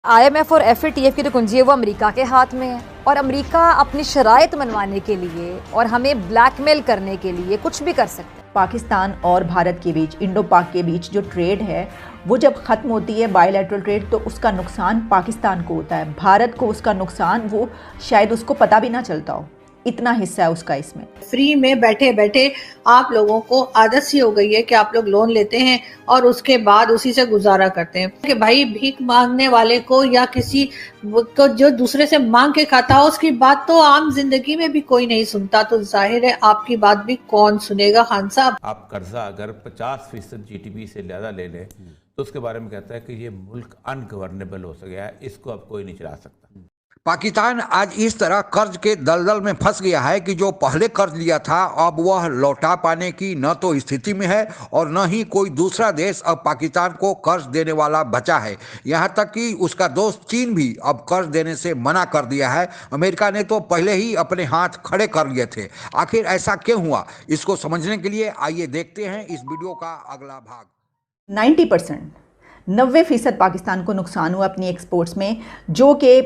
IMF और FATF की जो कुंजी है वो अमेरिका के हाथ में है और अमेरिका अपनी शराइत मनवाने के लिए और हमें ब्लैकमेल करने के लिए कुछ भी कर सकता है। पाकिस्तान और भारत के बीच, इंडो पाक के बीच जो ट्रेड है वो जब ख़त्म होती है बायलैटरल ट्रेड, तो उसका नुकसान पाकिस्तान को होता है। भारत को उसका नुकसान वो शायद उसको पता भी ना चलता हो, इतना हिस्सा है उसका इसमें। फ्री में बैठे बैठे आप लोगों को आदत सी हो गई है कि आप लोग लोन लेते हैं और उसके बाद उसी से गुजारा करते हैं कि भाई भीख मांगने वाले को या किसी को जो दूसरे से मांग के खाता हो उसकी बात तो आम जिंदगी में भी कोई नहीं सुनता, तो जाहिर है आपकी बात भी कौन सुनेगा। खान साहब, आप कर्जा अगर 50% GDP से ज़्यादा ले लें तो उसके बारे में कहता है कि ये मुल्क अनगवर्नेबल हो गया है, इसको अब कोई नहीं चला सकता। पाकिस्तान आज इस तरह कर्ज के दलदल में फंस गया है कि जो पहले कर्ज लिया था अब वह लौटा पाने की न तो स्थिति में है और न ही कोई दूसरा देश अब पाकिस्तान को कर्ज देने वाला बचा है। यहां तक कि उसका दोस्त चीन भी अब कर्ज देने से मना कर दिया है। अमेरिका ने तो पहले ही अपने हाथ खड़े कर लिए थे। आखिर ऐसा क्यों हुआ, इसको समझने के लिए आइए देखते हैं इस वीडियो का अगला भाग। 90% पाकिस्तान को नुकसान हुआ अपनी एक्सपोर्ट्स में, जो कि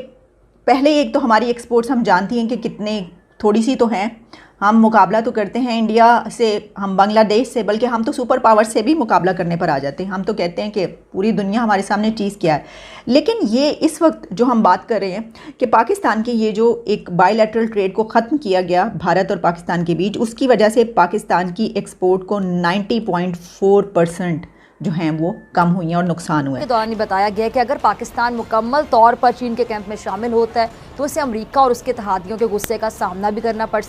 पहले एक तो हमारी एक्सपोर्ट्स हम जानती हैं कि कितने थोड़ी सी तो हैं। हम मुकाबला तो करते हैं इंडिया से, हम बांग्लादेश से, बल्कि हम तो सुपर पावर से भी मुकाबला करने पर आ जाते हैं। हम तो कहते हैं कि पूरी दुनिया हमारे सामने चीज़ क्या है। लेकिन ये इस वक्त जो हम बात कर रहे हैं कि पाकिस्तान की ये जो एक बायलैटरल ट्रेड को ख़त्म किया गया भारत और पाकिस्तान के बीच, उसकी वजह से पाकिस्तान की एक्सपोर्ट को 90.4% जो हैं वो कम हुई हैं और नुकसान हुआ है। के दौरान ये बताया गया कि अगर पाकिस्तान मुकम्मल तौर पर चीन के कैंप में शामिल होता है तो उसे अमेरिका और उसके इत्तेहादियों के गुस्से का सामना भी करना पड़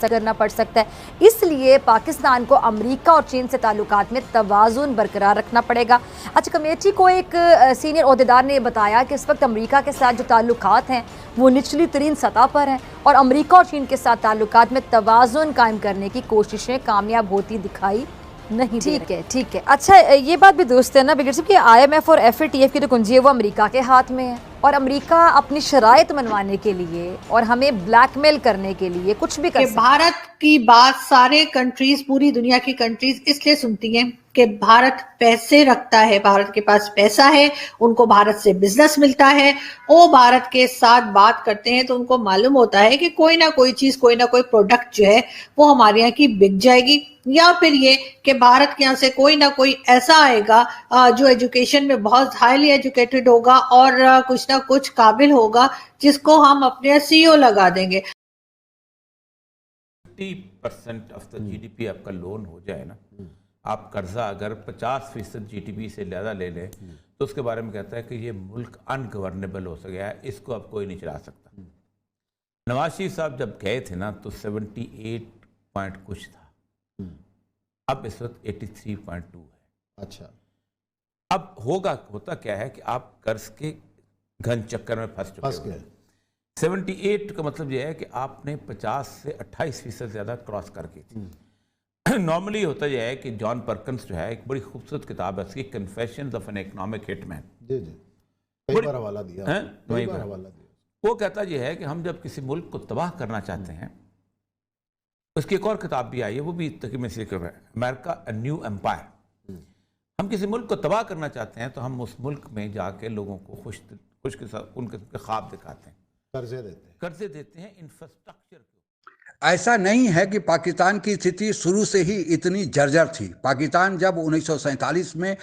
सकता है। इसलिए पाकिस्तान को अमेरिका और चीन से ताल्लुकात में तवाज़ुन बरकरार रखना पड़ेगा। अच्छा, कमेटी को एक सीनियर ओहदेदार ने बताया कि इस वक्त अमेरिका के साथ जो ताल्लुकात हैं वो निचली तरीन सतह पर हैं और अमेरिका और चीन के साथ ताल्लुकात में तवाज़ुन कायम करने की कोशिशें कामयाब होती दिखाई नहीं। ठीक है। अच्छा, ये बात भी दुरुस्त है ना बिगड़ साहब कि IMF और FATF की जो कुंजी है वो अमेरिका के हाथ में है और अमेरिका अपनी शराइत मनवाने के लिए और हमें ब्लैकमेल करने के लिए कुछ भी कर सकता है। भारत की बात सारे कंट्रीज, पूरी दुनिया की कंट्रीज इसलिए सुनती हैं कि भारत पैसे रखता है, भारत के पास पैसा है, उनको भारत से बिजनेस मिलता है। वो भारत के साथ बात करते हैं तो उनको मालूम होता है कि कोई ना कोई चीज, कोई ना कोई प्रोडक्ट जो है वो हमारे यहाँ की बिक जाएगी, या फिर ये कि भारत के यहाँ से कोई ना कोई ऐसा आएगा जो एजुकेशन में बहुत हाईली एजुकेटेड होगा और कुछ ना कुछ काबिल होगा जिसको हम अपने CEO लगा देंगे। 50% ऑफ द GDP आपका लोन हो जाए ना, आप कर्जा अगर 50% GDP से ज़्यादा ले लें तो उसके बारे में कहता है कि ये मुल्क अनगवर्नेबल हो गया है, इसको अब कोई नहीं चला सकता। नवाज शरीफ साहब जब गए थे ना तो 78 पॉइंट कुछ था, अब इस वक्त 83.2 है। अच्छा, अब होता क्या है कि आप कर्ज के घन चक्कर में फंस चुके हैं। 78 का मतलब यह है कि आपने 50 से 28% ज़्यादा क्रॉस करके थी। नॉर्मली होता यह है कि जॉन परकिंस जो है, एक बड़ी खूबसूरत किताब है उसकी, confessions of an economic hitman. जी कई बार हवाला दिया, वो कहता यह है कि हम जब किसी मुल्क को तबाह करना चाहते हैं, उसकी एक और किताब भी आई है, वो भी तकरीबन इसी के है, अमेरिका अ न्यू एम्पायर। हम किसी मुल्क को तबाह करना चाहते हैं तो हम उस मुल्क में जाके लोगों को खुश के साथ उनके ख्वाब दिखाते हैं, कर्जे देते हैं इंफ्रास्ट्रक्चर के। ऐसा नहीं है कि पाकिस्तान की स्थिति शुरू से ही इतनी जर्जर थी। पाकिस्तान जब 1947 में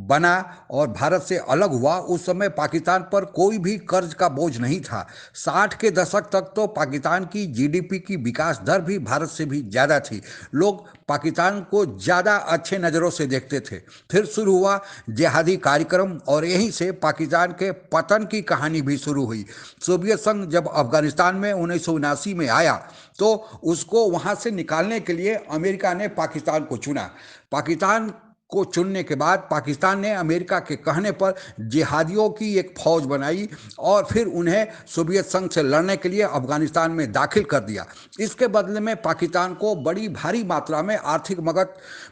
बना और भारत से अलग हुआ, उस समय पाकिस्तान पर कोई भी कर्ज का बोझ नहीं था। 60 के दशक तक तो पाकिस्तान की GDP की विकास दर भी भारत से भी ज़्यादा थी। लोग पाकिस्तान को ज़्यादा अच्छे नज़रों से देखते थे। फिर शुरू हुआ जिहादी कार्यक्रम और यहीं से पाकिस्तान के पतन की कहानी भी शुरू हुई। सोवियत संघ जब अफगानिस्तान में 1979 में आया तो उसको वहाँ से निकालने के लिए अमेरिका ने पाकिस्तान को चुना। पाकिस्तान को चुनने के बाद पाकिस्तान ने अमेरिका के कहने पर जिहादियों की एक फौज बनाई और फिर उन्हें सोवियत संघ से लड़ने के लिए अफगानिस्तान में दाखिल कर दिया। इसके बदले में पाकिस्तान को बड़ी भारी मात्रा में आर्थिक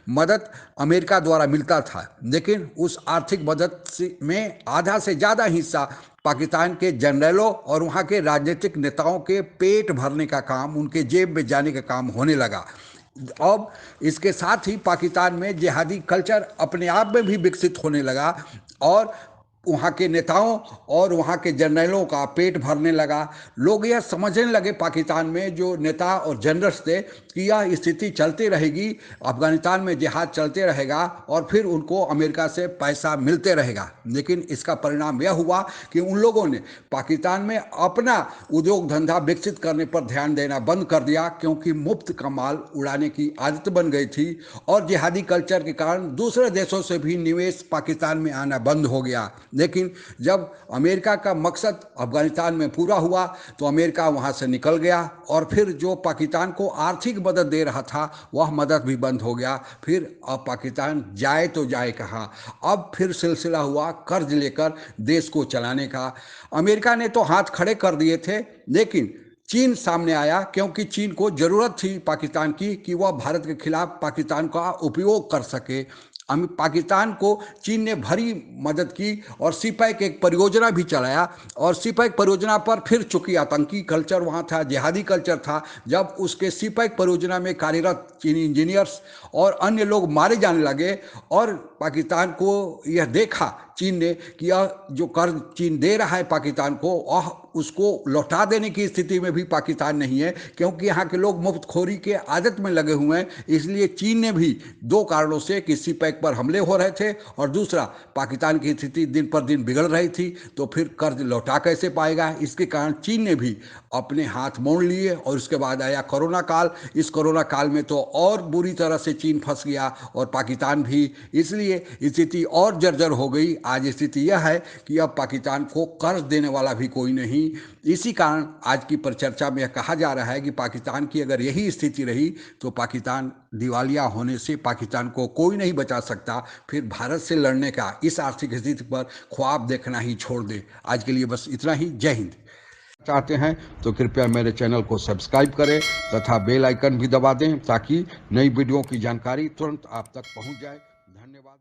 मदद अमेरिका द्वारा मिलता था, लेकिन उस आर्थिक मदद में आधा से ज़्यादा हिस्सा पाकिस्तान के जनरलों और वहाँ के राजनीतिक नेताओं के पेट भरने का काम, उनके जेब में जाने का काम होने लगा। अब इसके साथ ही पाकिस्तान में जिहादी कल्चर अपने आप में भी विकसित होने लगा और वहाँ के नेताओं और वहाँ के जनरलों का पेट भरने लगा। लोग यह समझने लगे पाकिस्तान में जो नेता और जनरल्स थे कि यह स्थिति चलती रहेगी, अफगानिस्तान में जिहाद चलते रहेगा और फिर उनको अमेरिका से पैसा मिलते रहेगा। लेकिन इसका परिणाम यह हुआ कि उन लोगों ने पाकिस्तान में अपना उद्योग धंधा विकसित करने पर ध्यान देना बंद कर दिया, क्योंकि मुफ्त का माल उड़ाने की आदत बन गई थी और जिहादी कल्चर के कारण दूसरे देशों से भी निवेश पाकिस्तान में आना बंद हो गया। लेकिन जब अमेरिका का मकसद अफगानिस्तान में पूरा हुआ तो अमेरिका वहां से निकल गया और फिर जो पाकिस्तान को आर्थिक मदद दे रहा था वह मदद भी बंद हो गया। फिर अब पाकिस्तान जाए तो जाए कहाँ। अब फिर सिलसिला हुआ कर्ज लेकर देश को चलाने का। अमेरिका ने तो हाथ खड़े कर दिए थे, लेकिन चीन सामने आया, क्योंकि चीन को जरूरत थी पाकिस्तान की कि वह भारत के खिलाफ पाकिस्तान का उपयोग कर सके। पाकिस्तान को चीन ने भरी मदद की और सीपैक एक परियोजना भी चलाया और सीपैक परियोजना पर फिर चूंकि आतंकी कल्चर वहाँ था, जिहादी कल्चर था, जब उसके सीपैक परियोजना में कार्यरत चीनी इंजीनियर्स और अन्य लोग मारे जाने लगे और पाकिस्तान को यह देखा चीन ने कि यह जो कर्ज चीन दे रहा है पाकिस्तान को वह उसको लौटा देने की स्थिति में भी पाकिस्तान नहीं है, क्योंकि यहाँ के लोग मुफ्तखोरी के आदत में लगे हुए हैं। इसलिए चीन ने भी दो कारणों से कि सीपैक पर हमले हो रहे थे और दूसरा पाकिस्तान की स्थिति दिन पर दिन बिगड़ रही थी, तो फिर कर्ज लौटा कैसे पाएगा। इसके कारण चीन ने भी अपने हाथ मोड़ लिए और उसके बाद आया कोरोना काल। इस कोरोना काल में तो और बुरी तरह से चीन फंस गया और पाकिस्तान भी, इसलिए स्थिति और जर्जर हो गई। आज स्थिति यह है कि अब पाकिस्तान को कर्ज देने वाला भी कोई नहीं। इसी कारण आज की परिचर्चा में यह कहा जा रहा है कि पाकिस्तान की अगर यही स्थिति रही तो पाकिस्तान दिवालिया होने से पाकिस्तान को कोई नहीं बचा सकता। फिर भारत से लड़ने का इस आर्थिक स्थिति पर ख्वाब देखना ही छोड़ दे। आज के लिए बस इतना ही। जय हिंद। चाहते हैं तो कृपया मेरे चैनल को सब्सक्राइब करें तथा बेल आइकन भी दबा दें ताकि नई वीडियो की जानकारी तुरंत आप तक पहुंच जाए। धन्यवाद।